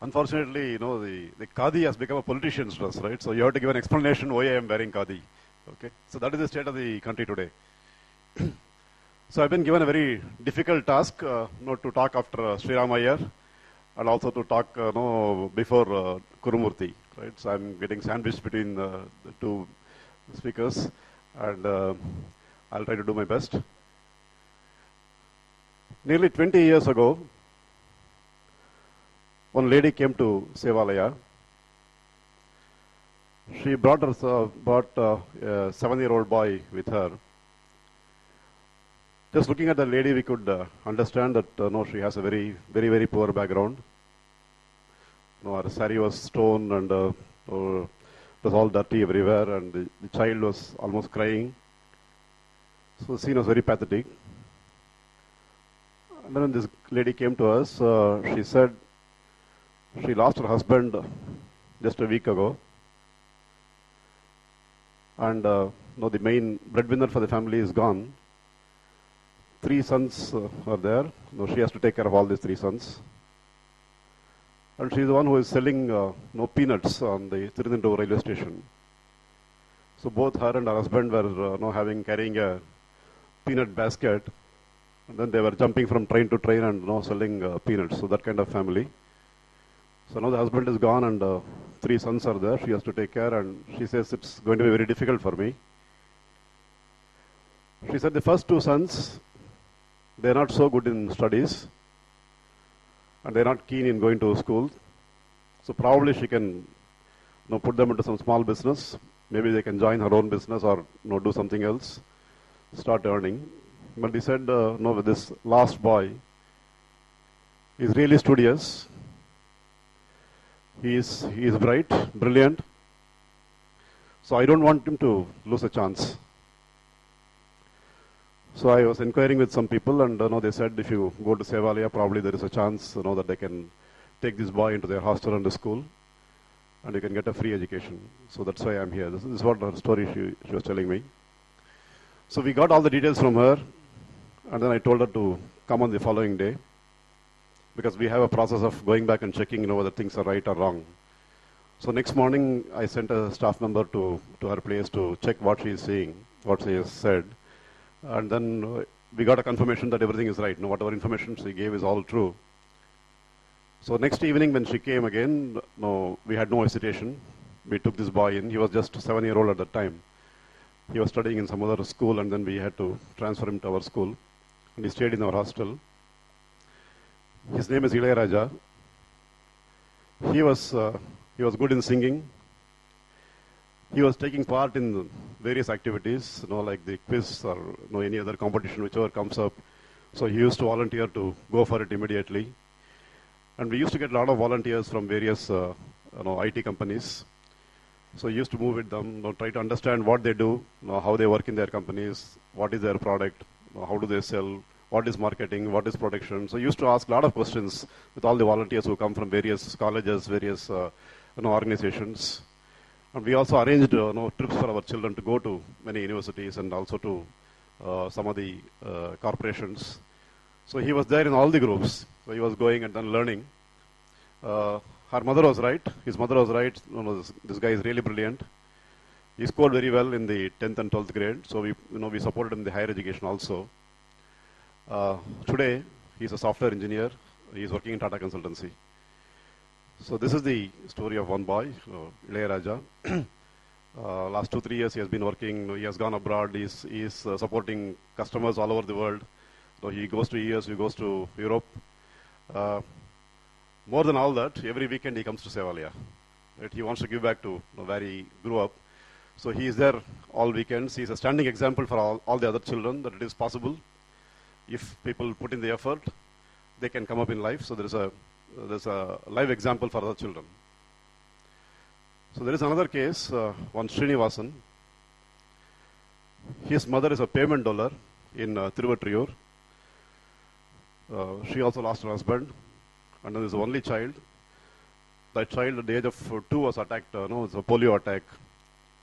Unfortunately, the khadi has become a politician's dress, right? So you have to give an explanation why I am wearing khadi. Okay, so that is the state of the country today. So I've been given a very difficult task, not to talk after Sri Ram Iyer, and also to talk, before Kurumurthy, right? So I'm getting sandwiched between the two speakers, and I'll try to do my best. Nearly 20 years ago, one lady came to Sevalaya. She brought a 7-year-old boy with her. Just looking at the lady, we could understand that she has a very, very, very poor background. Her sari was torn and it was all dirty everywhere, and the child was almost crying. So the scene was very pathetic. And then when this lady came to us, she said she lost her husband just a week ago. And the main breadwinner for the family is gone. 3 sons are there. She has to take care of all these 3 sons. And she's the one who is selling peanuts on the Tirunelveli railway station. So both her and her husband were carrying a peanut basket. And then they were jumping from train to train and selling peanuts. So that kind of family. So now the husband is gone and 3 sons are there. She has to take care, and she says it's going to be very difficult for me. She said the first 2 sons, they're not so good in studies, and they're not keen in going to school. So probably she can put them into some small business. Maybe they can join her own business or do something else, start earning. But he said, with this last boy, he's really studious. He is bright, brilliant. So I don't want him to lose a chance. So I was inquiring with some people, and they said if you go to Sevalaya, probably there is a chance that they can take this boy into their hostel and the school, and you can get a free education. So that's why I'm here. This is what her story she was telling me. So we got all the details from her, and then I told her to come on the following day, because we have a process of going back and checking whether things are right or wrong. So next morning, I sent a staff member to her place to check what she is saying, what she has said. And then we got a confirmation that everything is right. Whatever information she gave is all true. So next evening when she came again, we had no hesitation. We took this boy in. He was just 7-year-old at that time. He was studying in some other school, and then we had to transfer him to our school. And he stayed in our hostel. His name is Ilayaraja. He was good in singing. He was taking part in various activities, like the quiz or any other competition, whichever comes up. So he used to volunteer to go for it immediately. And we used to get a lot of volunteers from various IT companies. So he used to move with them, try to understand what they do, how they work in their companies, what is their product, how do they sell, what is marketing, what is production. So he used to ask a lot of questions with all the volunteers who come from various colleges, various organizations. And we also arranged trips for our children to go to many universities and also to some of the corporations. So he was there in all the groups. So he was going and then learning. Her mother was right. His mother was right. This guy is really brilliant. He scored very well in the 10th and 12th grade. So we supported him in the higher education also. Today, he's a software engineer. He's working in Tata Consultancy. So this is the story of one boy, Ilayaraja. Last 2-3 years he has been working. He has gone abroad. He's supporting customers all over the world. So he goes to US, he goes to Europe. More than all that, every weekend he comes to Sevalaya. Right? He wants to give back to where he grew up. So he is there all weekends. He is a standing example for all the other children that it is possible. If people put in the effort, they can come up in life. So there's a live example for other children. So there is another case, one Srinivasan. His mother is a payment dollar in Tiruvattriyur. She also lost her husband, and then there's the only child. That child at the age of 2 was attacked, it's a polio attack.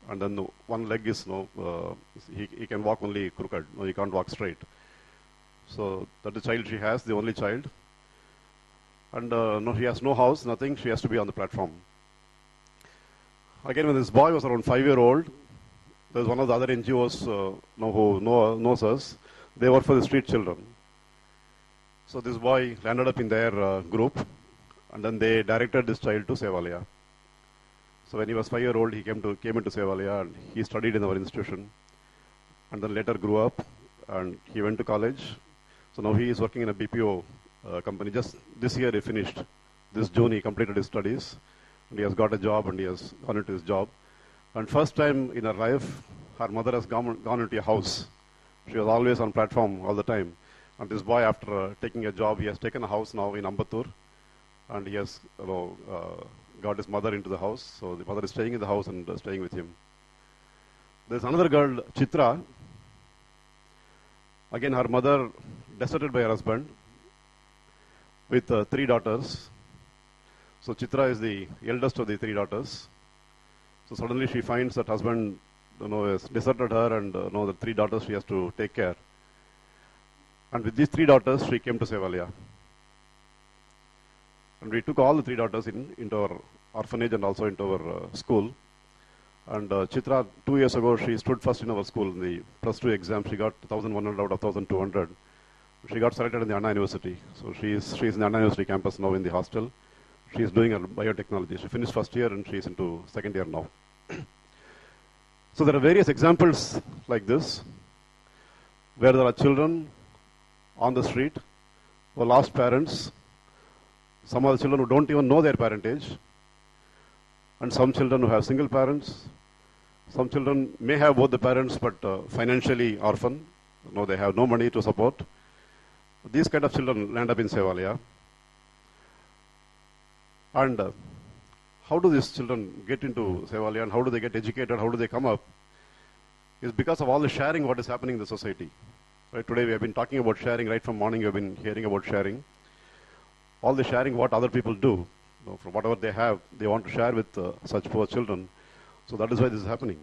And then one leg is, he can walk only crooked, he can't walk straight. So that the child she has, the only child. And no, he has no house, nothing. She has to be on the platform. Again, when this boy was around 5-year-old, there's one of the other NGOs who knows us. They work for the street children. So this boy landed up in their group, and then they directed this child to Sevalaya. So when he was 5-year-old, he came into Sevalaya, and he studied in our institution, and then later grew up, and he went to college. So now he is working in a BPO company. Just this year he finished. This June he completed his studies, and he has got a job, and he has gone into his job. And first time in her life, her mother has gone into a house. She was always on platform all the time. And this boy, after taking a job, he has taken a house now in Ambattur, and he has got his mother into the house. So the mother is staying in the house and staying with him. There's another girl, Chitra. Again, her mother deserted by her husband with 3 daughters. So Chitra is the eldest of the 3 daughters. So suddenly she finds that husband has deserted her, and the 3 daughters she has to take care. And with these 3 daughters, she came to Sevalaya. And we took all the 3 daughters into our orphanage and also into our school. And Chitra, 2 years ago, she stood first in our school in the +2 exam. She got 1,100 out of 1,200. She got selected in the Anna University. So she is in the Anna University campus now in the hostel. She is doing her biotechnology. She finished first year and she is into second year now. So there are various examples like this, where there are children on the street who lost parents, some of the children who don't even know their parentage, and some children who have single parents. Some children may have both the parents but financially orphan. They have no money to support. These kind of children land up in Sevalaya. And how do these children get into Sevalaya, and how do they get educated, how do they come up? Is because of all the sharing what is happening in the society. Right, today we have been talking about sharing, right from morning we have been hearing about sharing. All the sharing what other people do, from whatever they have, they want to share with such poor children. So that is why this is happening.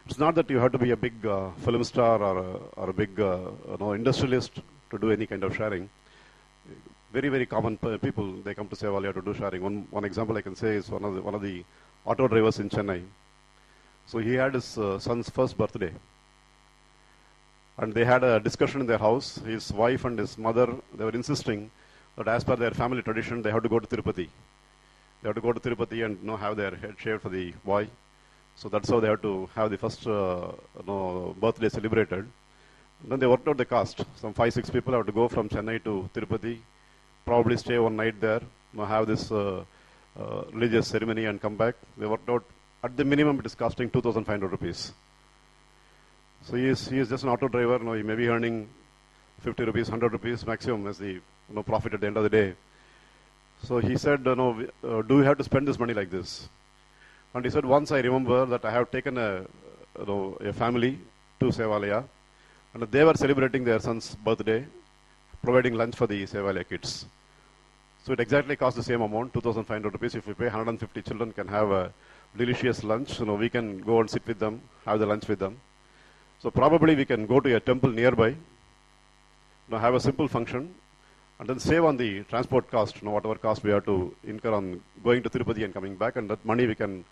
It's not that you have to be a big film star or a big industrialist to do any kind of sharing. Very, very common people, they come to Sevalaya to do sharing. One example I can say is one of the auto drivers in Chennai. So he had his son's first birthday. And they had a discussion in their house. His wife and his mother, they were insisting that as per their family tradition, they have to go to Tirupati. They have to go to Tirupati and have their head shaved for the boy. So that's how they have to have the first birthday celebrated. And then they worked out the cost. Some 5-6 people have to go from Chennai to Tirupati, probably stay one night there, have this religious ceremony and come back. They worked out, at the minimum, it is costing 2,500 rupees. So he is just an auto driver. He may be earning 50 rupees, 100 rupees maximum as the profit at the end of the day. So he said, do we have to spend this money like this? And he said, once I remember that I have taken a family to Sevalaya, and they were celebrating their son's birthday, providing lunch for the Sevalaya kids. So it exactly cost the same amount, 2,500 rupees. If we pay 150 children can have a delicious lunch, we can go and sit with them, have the lunch with them. So probably we can go to a temple nearby, have a simple function, and then save on the transport cost, whatever cost we have to incur on going to Tirupati and coming back, and that money we can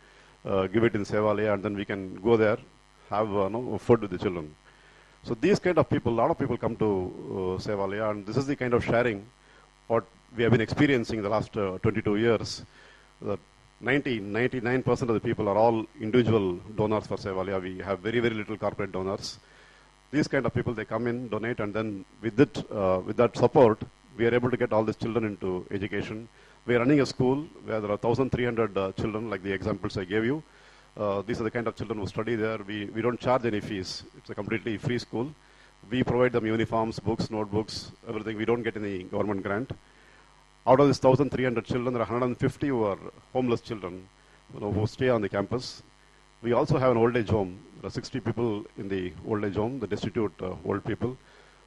give it in Sevalaya, and then we can go there, have food with the children. So these kind of people, a lot of people come to Sevalaya, and this is the kind of sharing what we have been experiencing in the last 22 years. That 99% of the people are all individual donors for Sevalaya. We have very, very little corporate donors. These kind of people, they come in, donate, and then with that support, we are able to get all these children into education. We are running a school where there are 1,300 children, like the examples I gave you. These are the kind of children who study there. We don't charge any fees. It's a completely free school. We provide them uniforms, books, notebooks, everything. We don't get any government grant. Out of these 1,300 children, there are 150 who are homeless children who stay on the campus. We also have an old age home. There are 60 people in the old age home, the destitute old people.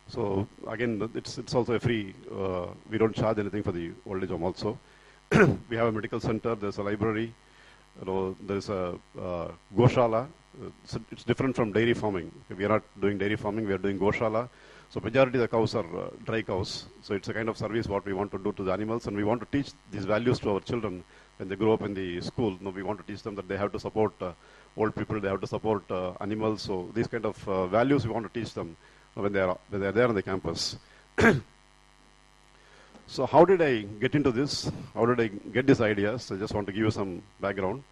So again, it's also a free, we don't charge anything for the old age home also. We have a medical center, there's a library, there's a Goshala. It's different from dairy farming. We are not doing dairy farming, we are doing Goshala. So majority of the cows are dry cows. So it's a kind of service what we want to do to the animals, and we want to teach these values to our children when they grow up in the school. You know, we want to teach them that they have to support old people, they have to support animals. So these kind of values we want to teach them when they are there on the campus. So how did I get into this? How did I get these ideas? I just want to give you some background.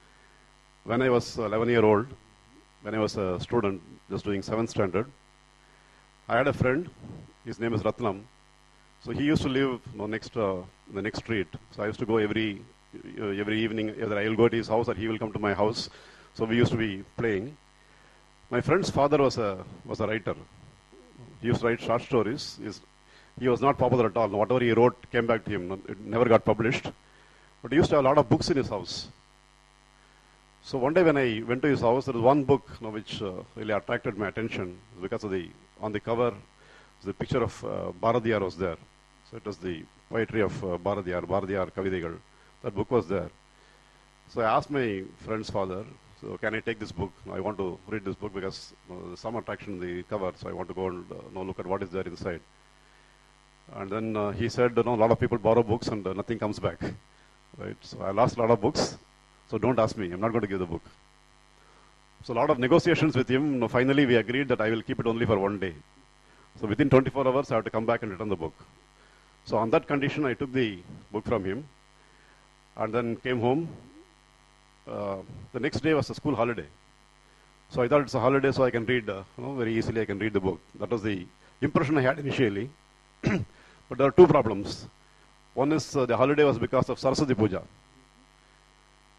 When I was 11-year-old, when I was a student, just doing 7th standard, I had a friend. His name is Ratnam. So he used to live next in the next street. So I used to go every evening. Either I will go to his house or he will come to my house. So we used to be playing. My friend's father was a writer. He used to write short stories. He was not popular at all. Whatever he wrote came back to him. It never got published. But he used to have a lot of books in his house. So one day when I went to his house, there was one book which really attracted my attention because of on the cover, the picture of Bharadiyar was there. So it was the poetry of Bharadiyar Kavidegal. That book was there. So I asked my friend's father, so can I take this book? I want to read this book because there's some attraction in the cover, so I want to go and look at what is there inside. And then he said, a lot of people borrow books and nothing comes back. Right? So I lost a lot of books. So don't ask me. I'm not going to give the book. So a lot of negotiations with him. Finally, we agreed that I will keep it only for one day. So within 24 hours, I have to come back and return the book. So on that condition, I took the book from him and then came home. The next day was a school holiday. So I thought it's a holiday, so I can read, very easily I can read the book. That was the impression I had initially. But there are two problems. One is the holiday was because of Saraswati Puja.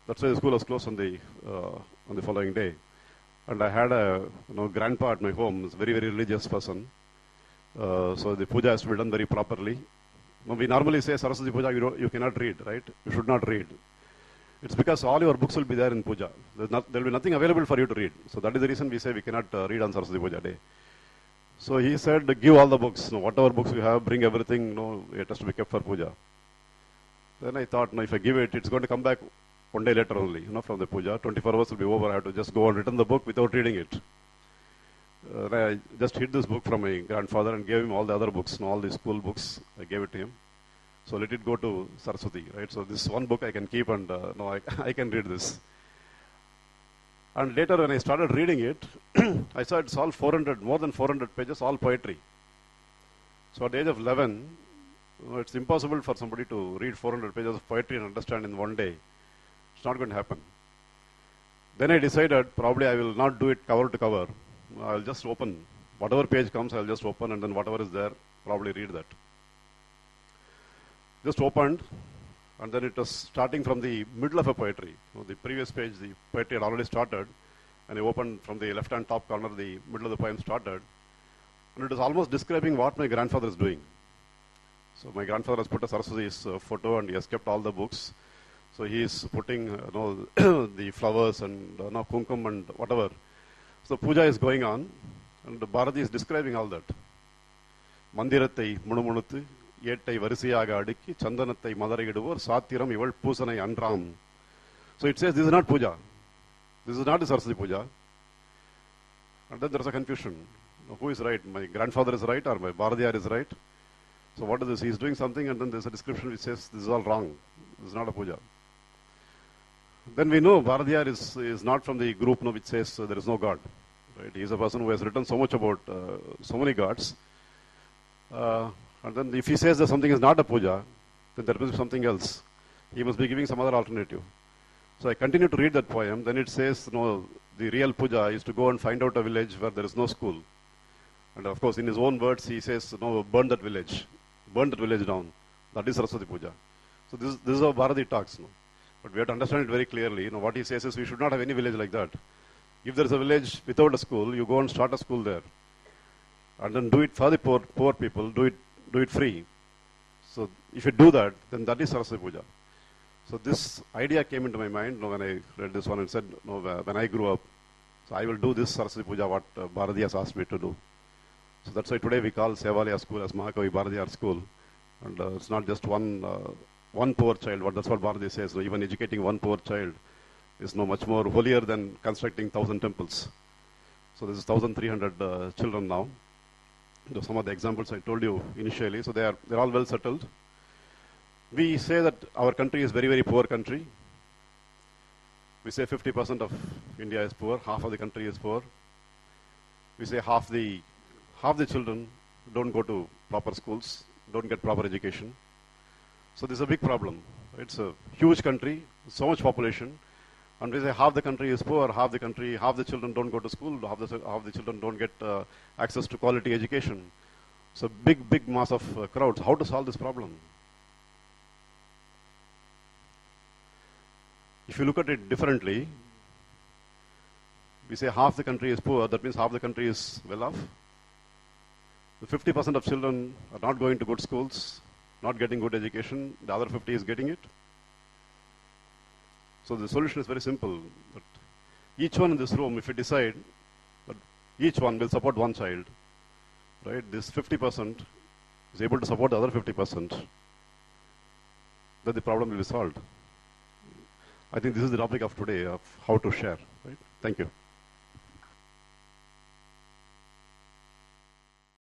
That's why the school was closed on the following day. And I had a grandpa at my home. He's a very, very religious person. So the puja has to be done very properly. We normally say Saraswati Puja, you cannot read, right? You should not read. It's because all your books will be there in puja. There will be nothing available for you to read. So that is the reason we say we cannot read on Saraswati Puja day. So he said, give all the books. Whatever books you have, bring everything. It has to be kept for puja. Then I thought, if I give it, it's going to come back one day later only, from the puja. 24 hours will be over. I have to just go and return the book without reading it. I just hid this book from my grandfather and gave him all the other books, all the school books. I gave it to him. So let it go to Saraswati, right? So this one book I can keep and I can read this. And later when I started reading it, I saw it's all more than 400 pages, all poetry. So at the age of 11, it's impossible for somebody to read 400 pages of poetry and understand in one day. It's not going to happen. Then I decided probably I will not do it cover to cover. I'll just open. Whatever page comes, I'll just open, and then whatever is there, probably read that. Just opened, and then it was starting from the middle of a poetry. The previous page, the poetry had already started, and I opened from the left-hand top corner, the middle of the poem started, and it was almost describing what my grandfather is doing. So my grandfather has put a Saraswati's photo, and he has kept all the books. So he is putting the flowers and kumkum and whatever. So puja is going on, and Bharati is describing all that. Mandirattai munumunu ஏட்டை வரிசையாக அடுக்கி சந்தனத்தை மதரையிடுவோர் சாத்திரம் இவள் பூசனை அன்றாம். So it says this is not puja. This is not the Saraswati puja. And then there is a confusion. Who is right? My grandfather is right or my Bharadiyar is right? So what is this? He is doing something and then there is a description which says this is all wrong. This is not a puja. Then we know Bharadiyar is not from the group which says there is no God. Right? He is a person who has written so much about so many gods. And then if he says that something is not a puja, then there must be something else. He must be giving some other alternative. So I continue to read that poem. Then it says, the real puja is to go and find out a village where there is no school. And of course, in his own words, he says, burn that village. Burn that village down. That is Saraswati puja. So this is how Bharati talks. But we have to understand it very clearly. What he says is we should not have any village like that. If there is a village without a school, you go and start a school there. And then do it for the poor people. Do it free. So if you do that, then that is Saraswati Puja. So this idea came into my mind when I read this one and said, when I grew up, so I will do this Saraswati Puja, what Bharati has asked me to do. So that's why today we call Sevalaya School as Mahakavi Bharadiyar School. And it's not just one poor child, but that's what Bharati says. So even educating one poor child is much more holier than constructing 1,000 temples. So this is 1,300 children now. some of the examples I told you initially, so they're all well settled. We say that our country is very, very poor country. We say 50% of India is poor, half of the country is poor. We say half the children don't go to proper schools, don't get proper education. So this is a big problem. It's a huge country, so much population, and we say half the country is poor, half the children don't go to school, half the children don't get access to quality education. So big mass of crowds. How to solve this problem? If you look at it differently, we say half the country is poor, that means half the country is well off. The 50% of children are not going to good schools, not getting good education, the other 50 is getting it. So the solution is very simple. That each one in this room, if we decide that each one will support one child, right? This 50% is able to support the other 50%, then the problem will be solved. I think this is the topic of today, of how to share, right? Thank you.